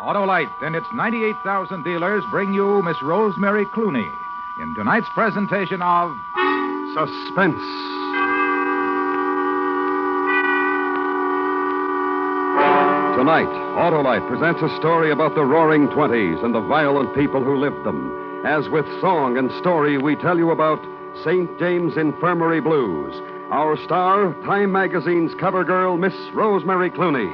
Autolite and its 98,000 dealers bring you Miss Rosemary Clooney in tonight's presentation of Suspense. Tonight, Autolite presents a story about the roaring 20s and the violent people who lived them. As with song and story, we tell you about St. James Infirmary Blues. Our star, Time Magazine's cover girl, Miss Rosemary Clooney.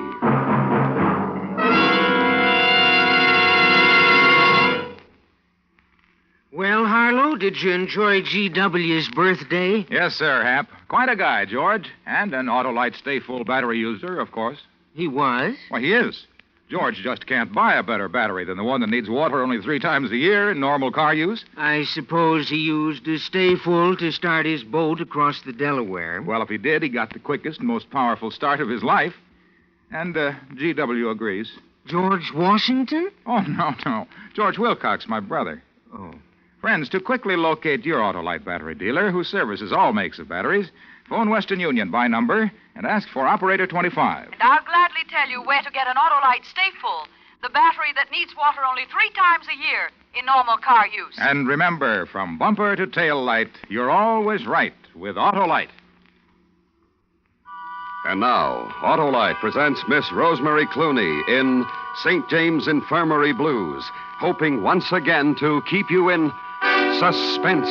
Well, Harlow, did you enjoy G.W.'s birthday? Yes, sir, Hap. Quite a guy, George. And an Autolite Stay Full battery user, of course. He was? Well, he is. George just can't buy a better battery than the one that needs water only 3 times a year in normal car use. I suppose he used a Stay Full to start his boat across the Delaware. Well, if he did, he got the quickest and most powerful start of his life. And G.W. agrees. George Washington? Oh, no. George Wilcox, my brother. Oh. Friends, to quickly locate your Autolite battery dealer, who services all makes of batteries, phone Western Union by number and ask for Operator 25. And I'll gladly tell you where to get an Autolite Stay Full, the battery that needs water only 3 times a year in normal car use. And remember, from bumper to tail light, you're always right with Autolite. And now, Autolite presents Miss Rosemary Clooney in St. James Infirmary Blues, hoping once again to keep you in suspense.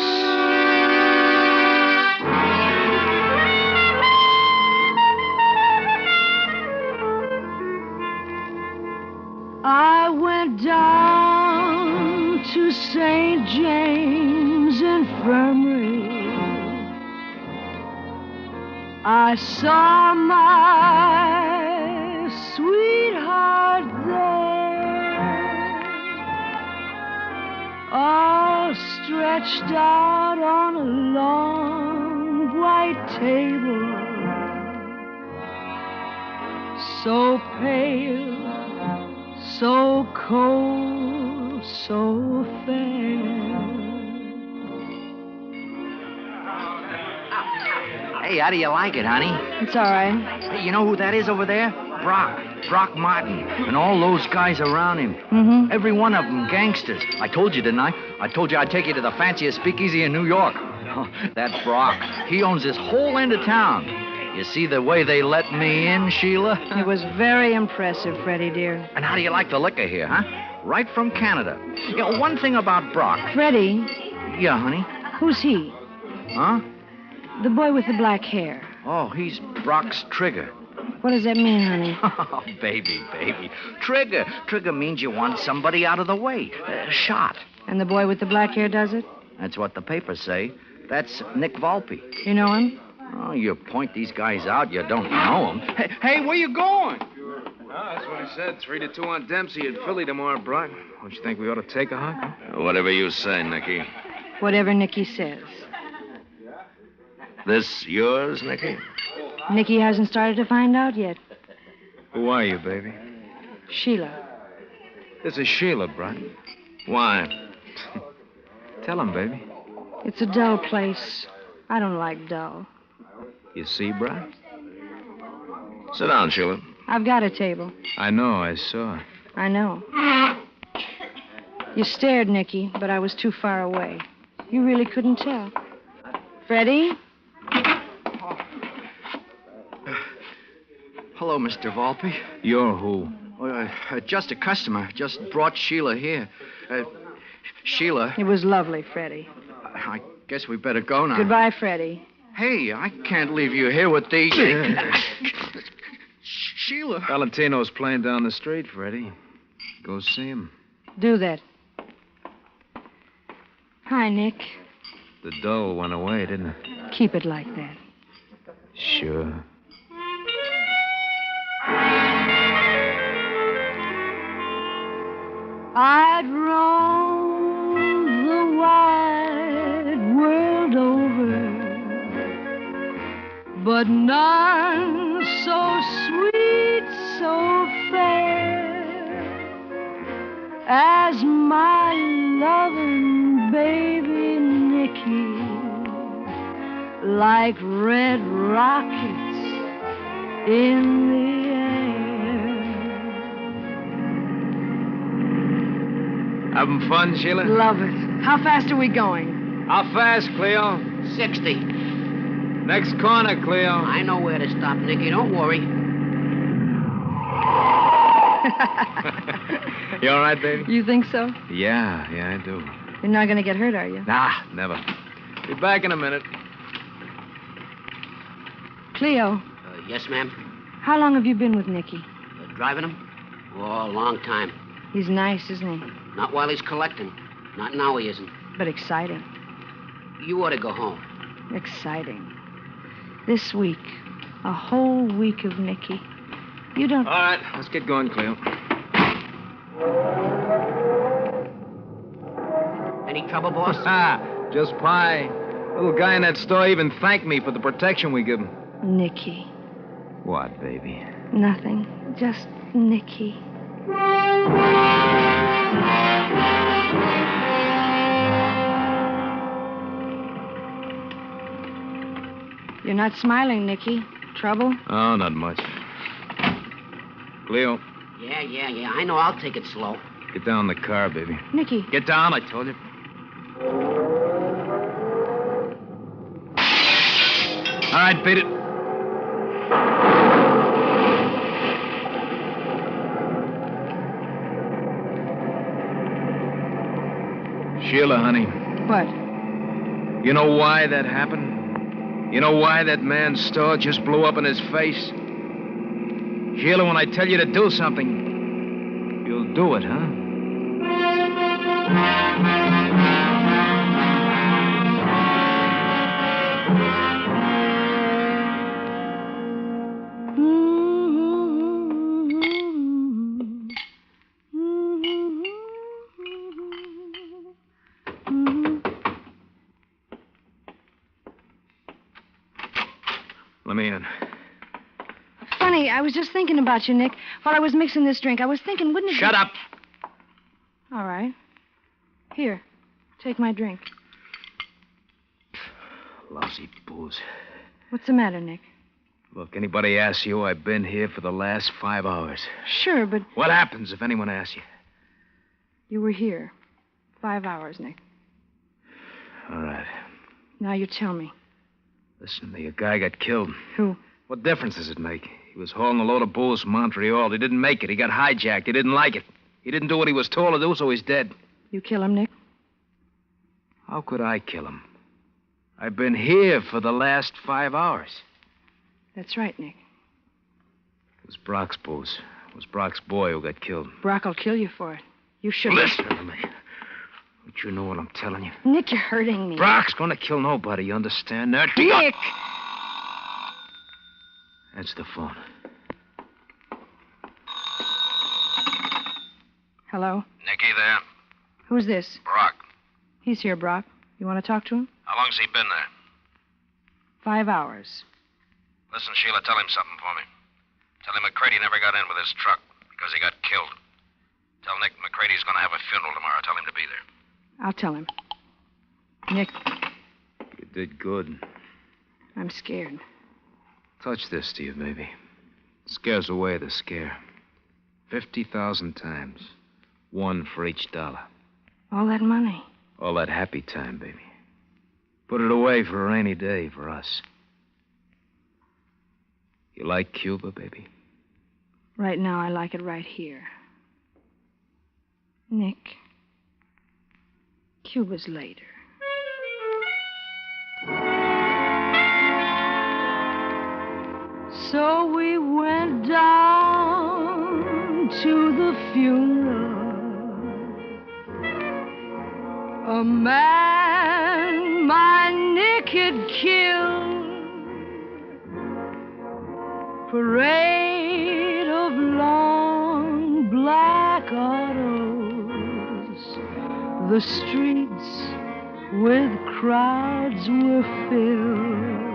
I went down to St. James Infirmary. I saw my sweetheart there, all stretched out on a long white table, so pale, so cold, so fair. Hey, how do you like it, honey? It's all right. Hey, you know who that is over there? Brock Martin, and all those guys around him. Mm-hmm. Every one of them gangsters. I told you, didn't I? I told you I'd take you to the fanciest speakeasy in New York. Oh, that Brock, he owns this whole end of town. You see the way they let me in, Sheila? It was very impressive, Freddie, dear. And how do you like the liquor here, huh? Right from Canada. You know, one thing about Brock. Freddie, Yeah, honey? who's he? Huh? The boy with the black hair. Oh, he's Brock's trigger. What does that mean, honey? Oh, baby. Trigger. Trigger means you want somebody out of the way. Shot. And the boy with the black hair does it? That's what the papers say. That's Nick Volpe. You know him? Oh, you point these guys out, you don't know them. Hey, where you going? Oh, that's what he said. 3-2 on Dempsey at Philly tomorrow, Brock. Don't you think we ought to take a hike? Whatever you say, Nicky. Whatever Nicky says. This yours, Nicky? Nicky hasn't started to find out yet. Who are you, baby? Sheila. This is Sheila, Brock. Why? Tell him, baby. It's a dull place. I don't like dull. You see, Brock? Sit down, Sheila. I've got a table. I know, I saw. I know. You stared, Nicky, but I was too far away. You really couldn't tell. Freddie? Hello, Mr. Volpe. You're who? Just a customer. Just brought Sheila here. Sheila, It was lovely, Freddie. I guess we better go now. Goodbye, Freddie. Hey, I can't leave you here with these... Sheila. Valentino's playing down the street, Freddie. Go see him. Do that. Hi, Nick. The dough went away, didn't it? Keep it like that. Sure. I'd roam the wide world over, but none so sweet, so fair as my loving baby Nicky, like red rockets in the air. Having fun, Sheila? Love it. How fast are we going? How fast, Cleo? 60. Next corner, Cleo. I know where to stop, Nicky. Don't worry. You all right, baby? You think so? Yeah, I do. You're not going to get hurt, are you? Nah, never. Be back in a minute. Cleo, Yes, ma'am? how long have you been with Nicky? Driving him? Oh, a long time. He's nice, isn't he? Not while he's collecting. Not now he isn't. But exciting. You ought to go home. Exciting. This week, a whole week of Nicky. You don't... All right, let's get going, Cleo. Any trouble, boss? Just pie. Little guy in that store even thanked me for the protection we give him. Nicky. What, baby? Nothing. Just Nicky. You're not smiling, Nicky. Trouble? Oh, not much. Cleo, Yeah. I know. I'll take it slow. get down in the car, baby. Nicky. Get down, I told you. All right, beat it. Sheila, honey, What? you know why that happened? You know why that man's store just blew up in his face? Sheila, when I tell you to do something, you'll do it, huh? Let me in. Funny, I was just thinking about you, Nick. While I was mixing this drink, I was thinking, wouldn't it Shut up! All right. Here, take my drink. Lousy booze. What's the matter, Nick? Look, anybody asks you, I've been here for the last 5 hours. Sure, but What happens if anyone asks you? you were here. 5 hours, Nick. All right. Now you tell me. Listen, the guy got killed. Who? What difference does it make? He was hauling a load of booze from Montreal. He didn't make it. He got hijacked. He didn't like it. He didn't do what he was told to do, so he's dead. You kill him, Nick? How could I kill him? I've been here for the last 5 hours. That's right, Nick. It was Brock's booze. It was Brock's boy who got killed. Brock will kill you for it. You should. Listen to me. Don't you know what I'm telling you? Nick, you're hurting me. Brock's gonna kill nobody, you understand that? Nick! That's the phone. Hello? Nicky there? Who's this? Brock. He's here, Brock. You want to talk to him? How long's he been there? 5 hours. Listen, Sheila, tell him something for me. Tell him McCready never got in with his truck because he got killed. Tell Nick McCready's going to have a funeral tomorrow. Tell him to be there. I'll tell him. Nick, You did good. I'm scared. Touch this to you, baby. Scares away the scare. 50,000 times. 1 for each dollar. All that money. All that happy time, baby. Put it away for a rainy day for us. You like Cuba, baby? Right now, I like it right here. Nick, Cuba's later. So we went down to the funeral. A man my Nick had killed. Parade of long black autos. The streets with crowds were filled.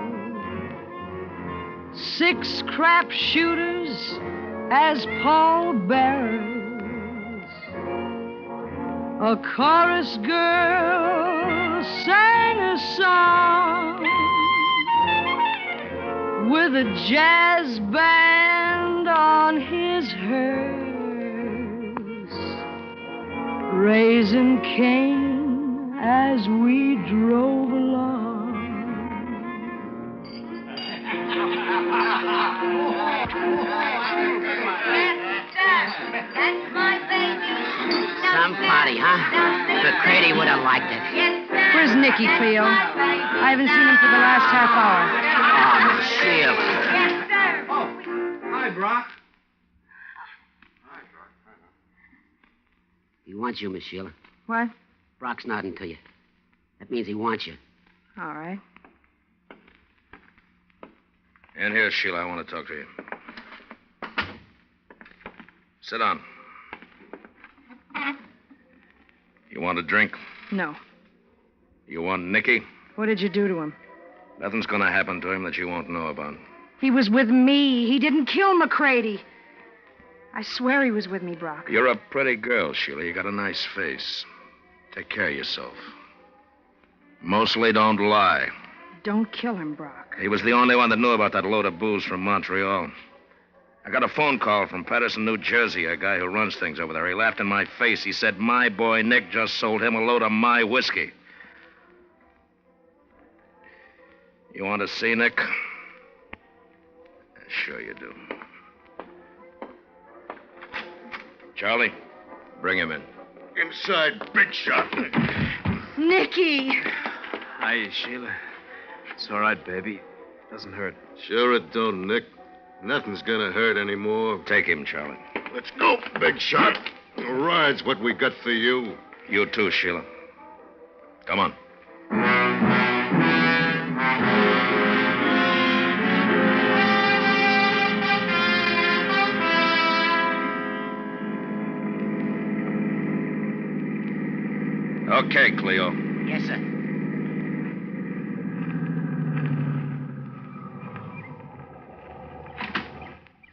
6 crap shooters as pallbearers. A chorus girl sang a song with a jazz band on his hearse. raising Cain as we drove along. That's my baby. Some party, huh? McCready would have liked it. Where's Nicky, Cleo? I haven't seen him for the last half hour. Oh, Miss Sheila. Yes, sir. Hi, Brock. He wants you, Miss Sheila. What? Brock's nodding to you. That means he wants you. All right. In here, Sheila. I want to talk to you. Sit down. You want a drink? No. You want Nicky? What did you do to him? Nothing's going to happen to him that you won't know about. He was with me. He didn't kill McCready. I swear he was with me, Brock. You're a pretty girl, Sheila. You got a nice face. Take care of yourself. Mostly don't lie. Don't kill him, Brock. He was the only one that knew about that load of booze from Montreal. I got a phone call from Patterson, New Jersey, a guy who runs things over there. He laughed in my face. He said, my boy Nick just sold him a load of my whiskey. You want to see Nick? Sure you do. Charlie, bring him in. Inside, big shot. Nicky! Hi, Sheila. It's all right, baby. Doesn't hurt. Sure it don't, Nick. Nothing's gonna hurt anymore. Take him, Charlie. Let's go, big shot. A ride's what we got for you. You too, Sheila. Come on. Okay, Cleo. Yes, sir.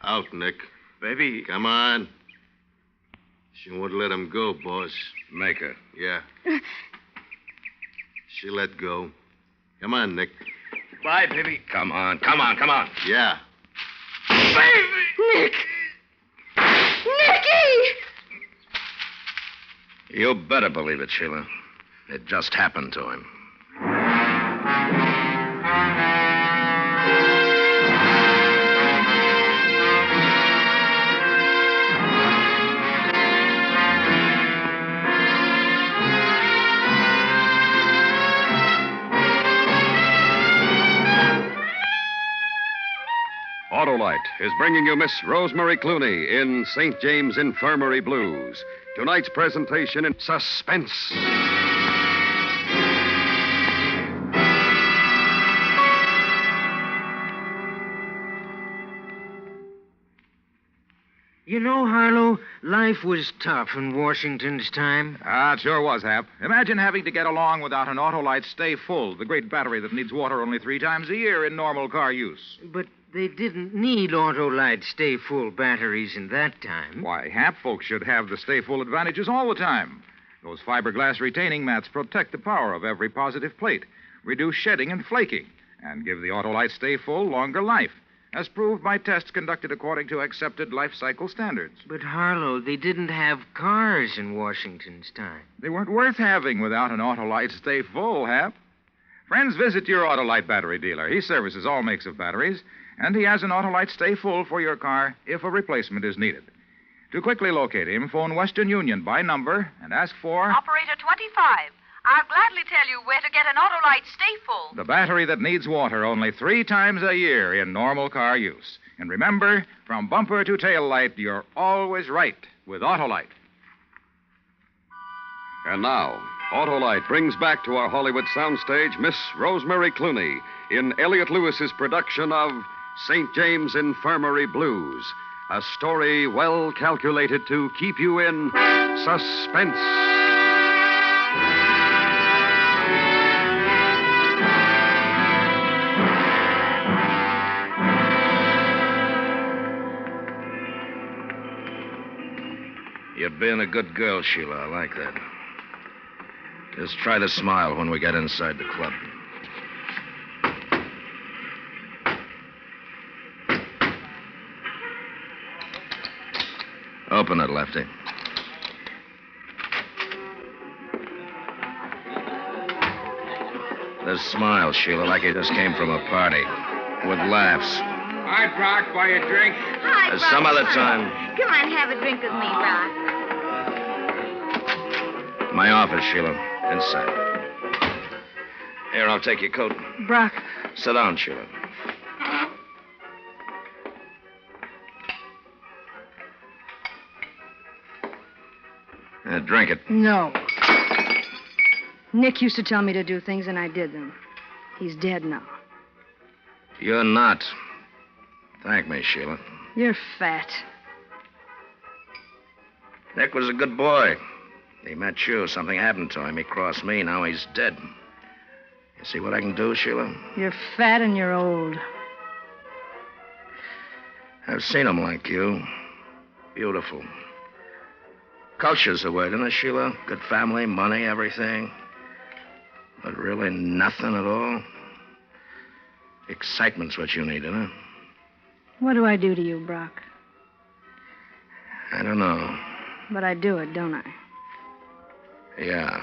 Out, Nick. Baby. Come on. She won't let him go, boss. Make her. Yeah. She let go. Come on, Nick. Bye, baby. Come on, come on, come on. Yeah. Nick! Nicky! You better believe it, Sheila. It just happened to him. Autolite is bringing you Miss Rosemary Clooney in St. James Infirmary Blues. Tonight's presentation in Suspense. You know, Harlow, life was tough in Washington's time. Ah, it sure was, Hap. Imagine having to get along without an Autolite Stay Full, the great battery that needs water only 3 times a year in normal car use. But they didn't need Autolite Stay Full batteries in that time. Why, Hap, folks should have the Stay Full advantages all the time. Those fiberglass retaining mats protect the power of every positive plate, reduce shedding and flaking, and give the Autolite Stay Full longer life, as proved by tests conducted according to accepted life cycle standards. But, Harlow, they didn't have cars in Washington's time. They weren't worth having without an Autolite Stay Full, Hap. Friends, visit your Autolite battery dealer. He services all makes of batteries, and he has an Autolite Stay Full for your car if a replacement is needed. To quickly locate him, phone Western Union by number and ask for... Operator 25. I'll gladly tell you where to get an Autolite Stay Full. the battery that needs water only 3 times a year in normal car use. And remember, from bumper to tail light, you're always right with Autolite. And now, Autolite brings back to our Hollywood soundstage Miss Rosemary Clooney in Elliot Lewis's production of St. James Infirmary Blues, a story well calculated to keep you in suspense. You're being a good girl, Sheila. I like that. Just try to smile when we get inside the club. Open it, Lefty. With a smile, Sheila, like he just came from a party. With laughs. Hi, Brock. Buy a drink? Hi, Brock. Some other Come time. Come on, have a drink with me, Brock. My office, Sheila. Inside. Here, I'll take your coat. Brock. Sit down, Sheila. Drink it. No. Nick used to tell me to do things, and I did them. He's dead now. You're not. Thank me, Sheila. You're fat. Nick was a good boy. He met you. Something happened to him. He crossed me. Now he's dead. You see what I can do, Sheila? You're fat and you're old. I've seen him like you. Beautiful. Culture's the word, isn't it, Sheila? Good family, money, everything. But really nothing at all. Excitement's what you need, isn't it? What do I do to you, Brock? I don't know. But I do it, don't I? Yeah.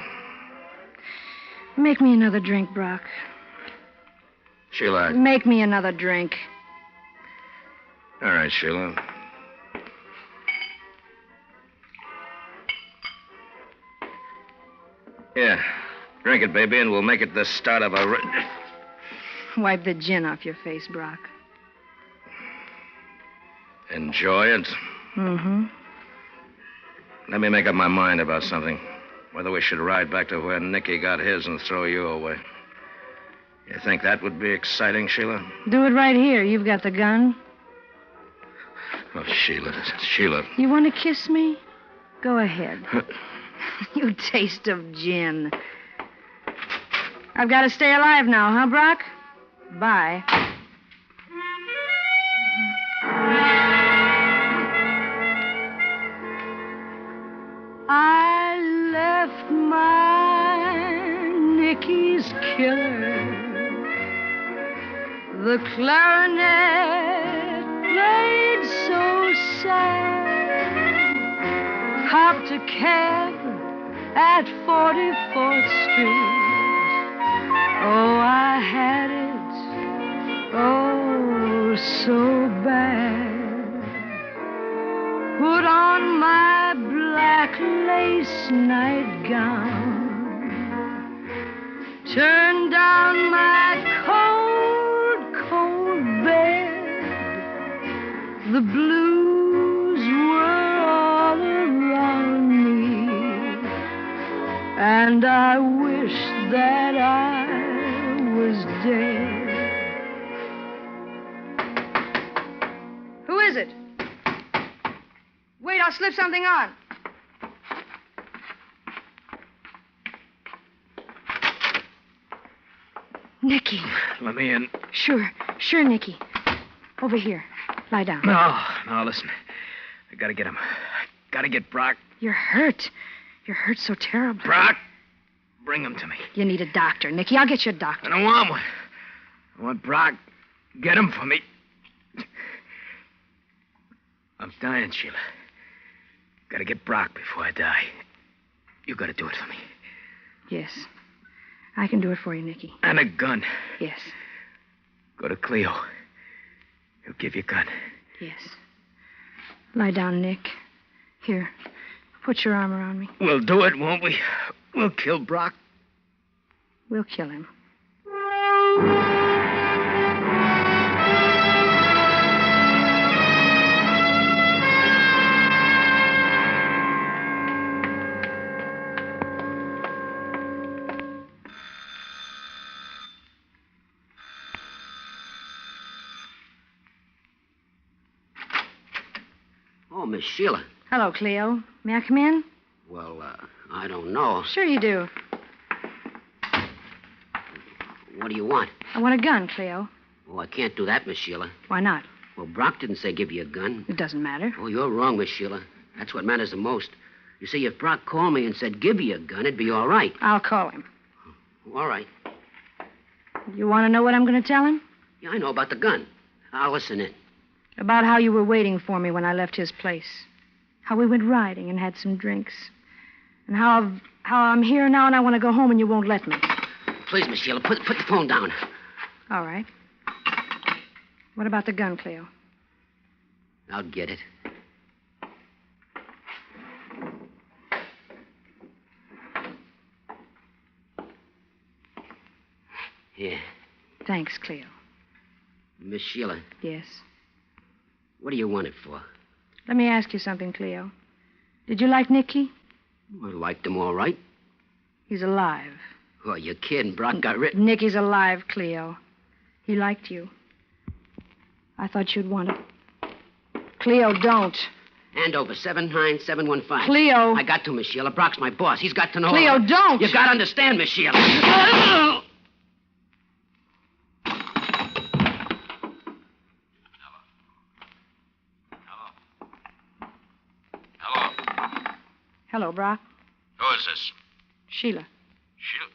Make me another drink, Brock. Sheila. Make me another drink. All right, Sheila. Yeah. Drink it, baby, and we'll make it the start of a... Wipe the gin off your face, Brock. Enjoy it. Mm-hmm. Let me make up my mind about something. Whether we should ride back to where Nicky got his and throw you away. You think that would be exciting, Sheila? Do it right here. You've got the gun. Oh, Sheila. Sheila. You want to kiss me? Go ahead. You taste of gin. I've got to stay alive now, huh, Brock? Bye. I left my Nicky's killer. The clarinet played so sad. Hopped a cab at 44th Street. Oh, I had it, oh, so bad. Put on my black lace nightgown. Turned down my cold, cold bed. The blues were all around me. And I wished that I was dead. Who is it? Wait, I'll slip something on. Nicky. Let me in. Sure, Nicky. Over here. Lie down. No, listen. I gotta get him. Gotta get Brock. You're hurt. You're hurt so terribly. Brock, bring him to me. You need a doctor, Nicky. I'll get you a doctor. I don't want one. I want Brock. Get him for me. I'm dying, Sheila. Gotta get Brock before I die. You gotta do it for me. Yes. I can do it for you, Nicky. And a gun. Yes. Go to Cleo. He'll give you a gun. Yes. Lie down, Nick. Here. Put your arm around me. We'll do it, won't we? We'll kill Brock. We'll kill him. Oh, Miss Sheila. Hello, Cleo. May I come in? Well, I don't know. Sure you do. What do you want? I want a gun, Cleo. Oh, I can't do that, Miss Sheila. Why not? Well, Brock didn't say give you a gun. It doesn't matter. Oh, you're wrong, Miss Sheila. That's what matters the most. You see, if Brock called me and said give you a gun, it'd be all right. I'll call him. All right. You want to know what I'm going to tell him? Yeah, I know about the gun. I'll listen in. About how you were waiting for me when I left his place. How we went riding and had some drinks. And how I'm here now and I want to go home and you won't let me. please, Miss Sheila, put the phone down. All right. What about the gun, Cleo? I'll get it. Here. Thanks, Cleo. Miss Sheila, Yes. what do you want it for? Let me ask you something, Cleo. Did you like Nicky? I liked him all right. He's alive. Oh, you're kidding. Brock got written. Nicky's alive, Cleo. He liked you. I thought you'd want it. Cleo, don't. Hand over 79715. Cleo. I got to, Miss Sheila. Brock's my boss. He's got to know. Cleo, don't. You got to understand, Miss Sheila. Hello, Brock. Who is this? Sheila. Sheila?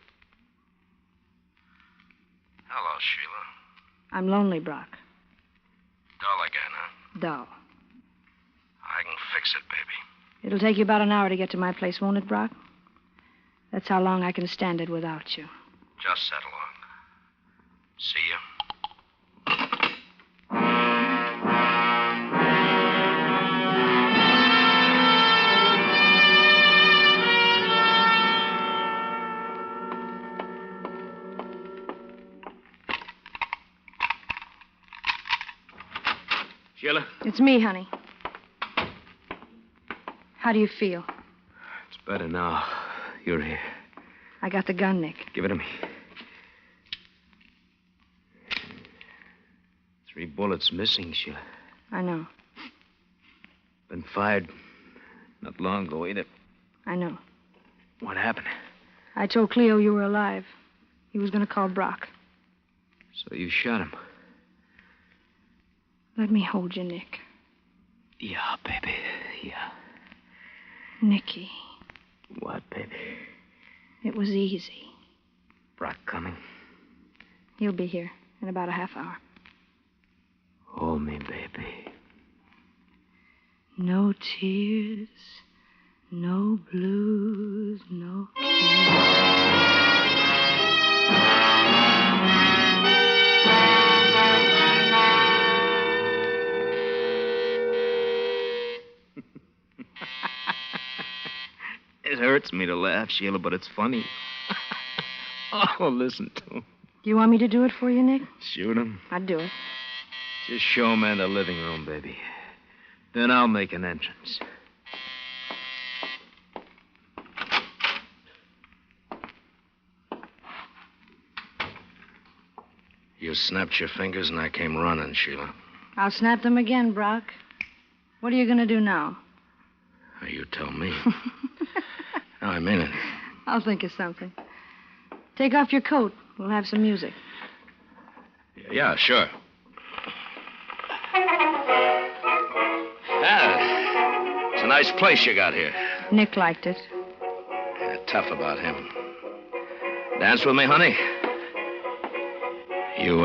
Hello, Sheila. I'm lonely, Brock. Dull again, huh? Dull. I can fix it, baby. It'll take you about an hour to get to my place, won't it, Brock? That's how long I can stand it without you. Just settle on. See you. Sheila? It's me, honey. How do you feel? It's better now. You're here. I got the gun, Nick. Give it to me. 3 bullets missing, Sheila. I know. Been fired not long ago either. I know. What happened? I told Cleo you were alive. He was going to call Brock. So you shot him? Let me hold you, Nick. Yeah, baby. Yeah. Nicky. What, baby? It was easy. Brock coming? He'll be here in about a half hour. Hold me, baby. No tears, no blues, no cares. It hurts me to laugh, Sheila, but it's funny. Oh, listen to him. Do you want me to do it for you, Nick? Shoot him. I'd do it. Just show him in the living room, baby. Then I'll make an entrance. You snapped your fingers and I came running, Sheila. I'll snap them again, Brock. What are you going to do now? You tell me. No, I mean it. I'll think of something. Take off your coat. We'll have some music. Yeah, sure. Ah, it's a nice place you got here. Nick liked it. Yeah, tough about him. Dance with me, honey? You,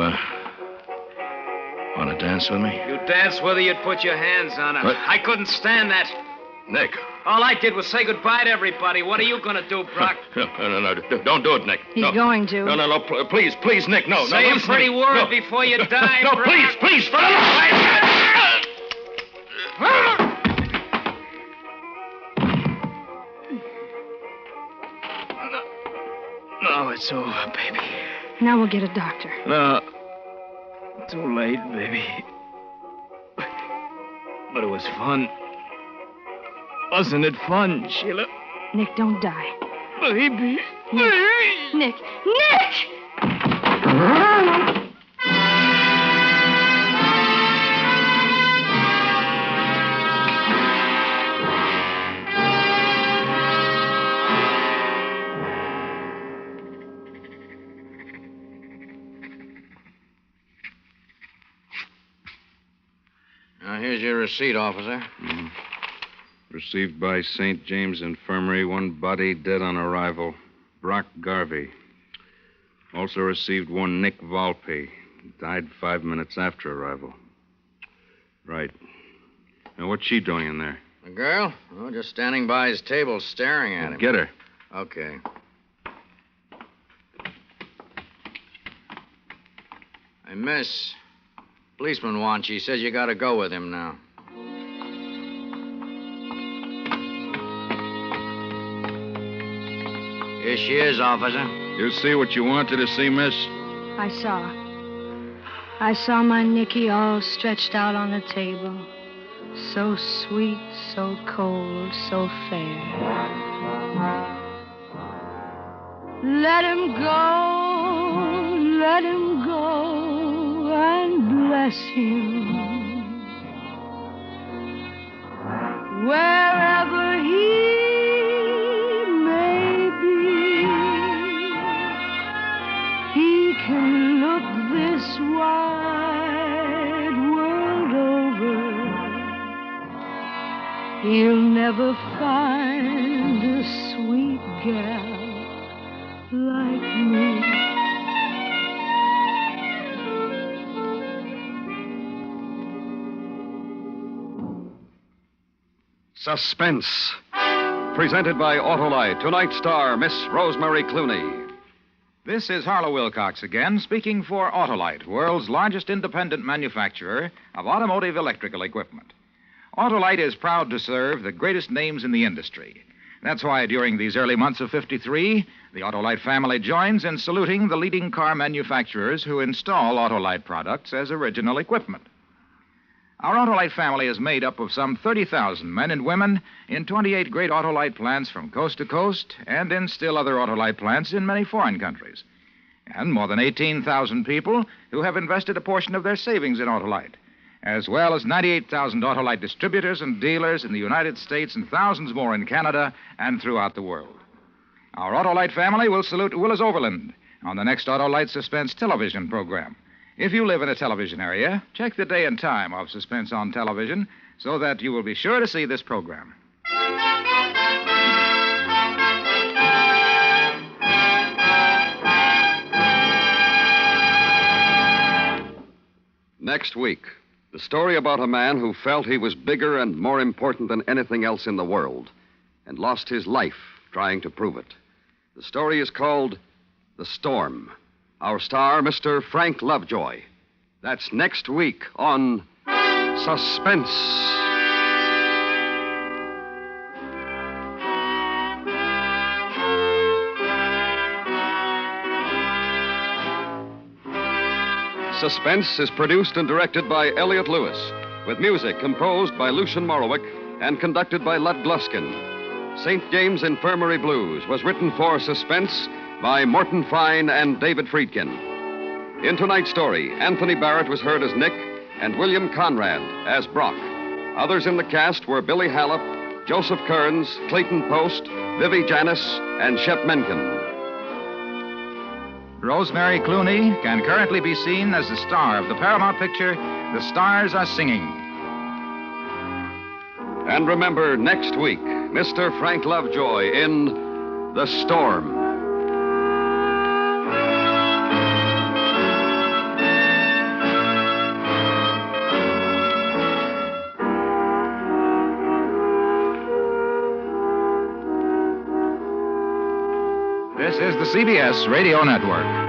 want to dance with me? You dance whether you'd put your hands on her. What? I couldn't stand that. Nick. All I did was say goodbye to everybody. What are you going to do, Brock? No. Don't do it, Nick. He's no. going to. No. Please, Nick. No. Say a listen pretty to me. word No. before you die, No, Brock. please, for the love. No, it's over, baby. Now we'll get a doctor. No. Too late, baby. But it was fun. Wasn't it fun, Sheila? Nick, don't die. Baby. Nick! Nick! Now, here's your receipt, officer. Received by St. James Infirmary, 1 body dead on arrival. Brock Garvey. Also received 1 Nick Volpe. Died 5 minutes after arrival. Right. Now, what's she doing in there? The girl? Oh, just standing by his table staring at him. Get her. Okay. Miss, policeman wants you. He says you gotta go with him now. Here she is, officer. You see what you wanted to see, miss? I saw my Nicky all stretched out on the table. So sweet, so cold, so fair. Let him go and bless him. Wherever he may be, he can look this wide world over. He'll never find a sweet gal like me. Suspense. Presented by Autolite. Tonight's star, Miss Rosemary Clooney. This is Harlow Wilcox again, speaking for Autolite, world's largest independent manufacturer of automotive electrical equipment. Autolite is proud to serve the greatest names in the industry. That's why during these early months of '53, the Autolite family joins in saluting the leading car manufacturers who install Autolite products as original equipment. Our Autolite family is made up of some 30,000 men and women in 28 great Autolite plants from coast to coast and in still other Autolite plants in many foreign countries. And more than 18,000 people who have invested a portion of their savings in Autolite, as well as 98,000 Autolite distributors and dealers in the United States and thousands more in Canada and throughout the world. Our Autolite family will salute Willis Overland on the next Autolite Suspense television program. If you live in a television area, check the day and time of Suspense on television so that you will be sure to see this program. Next week, the story about a man who felt he was bigger and more important than anything else in the world and lost his life trying to prove it. The story is called The Storm. Our star, Mr. Frank Lovejoy. That's next week on Suspense. Suspense is produced and directed by Elliott Lewis, with music composed by Lucien Morowick and conducted by Lud Gluskin. St. James Infirmary Blues was written for Suspense by Morton Fine and David Friedkin. In tonight's story, Anthony Barrett was heard as Nick and William Conrad as Brock. Others in the cast were Billy Hallop, Joseph Kearns, Clayton Post, Vivi Janis, and Shep Menken. Rosemary Clooney can currently be seen as the star of the Paramount picture, The Stars Are Singing. And remember, next week, Mr. Frank Lovejoy in The Storm. This is the CBS Radio Network.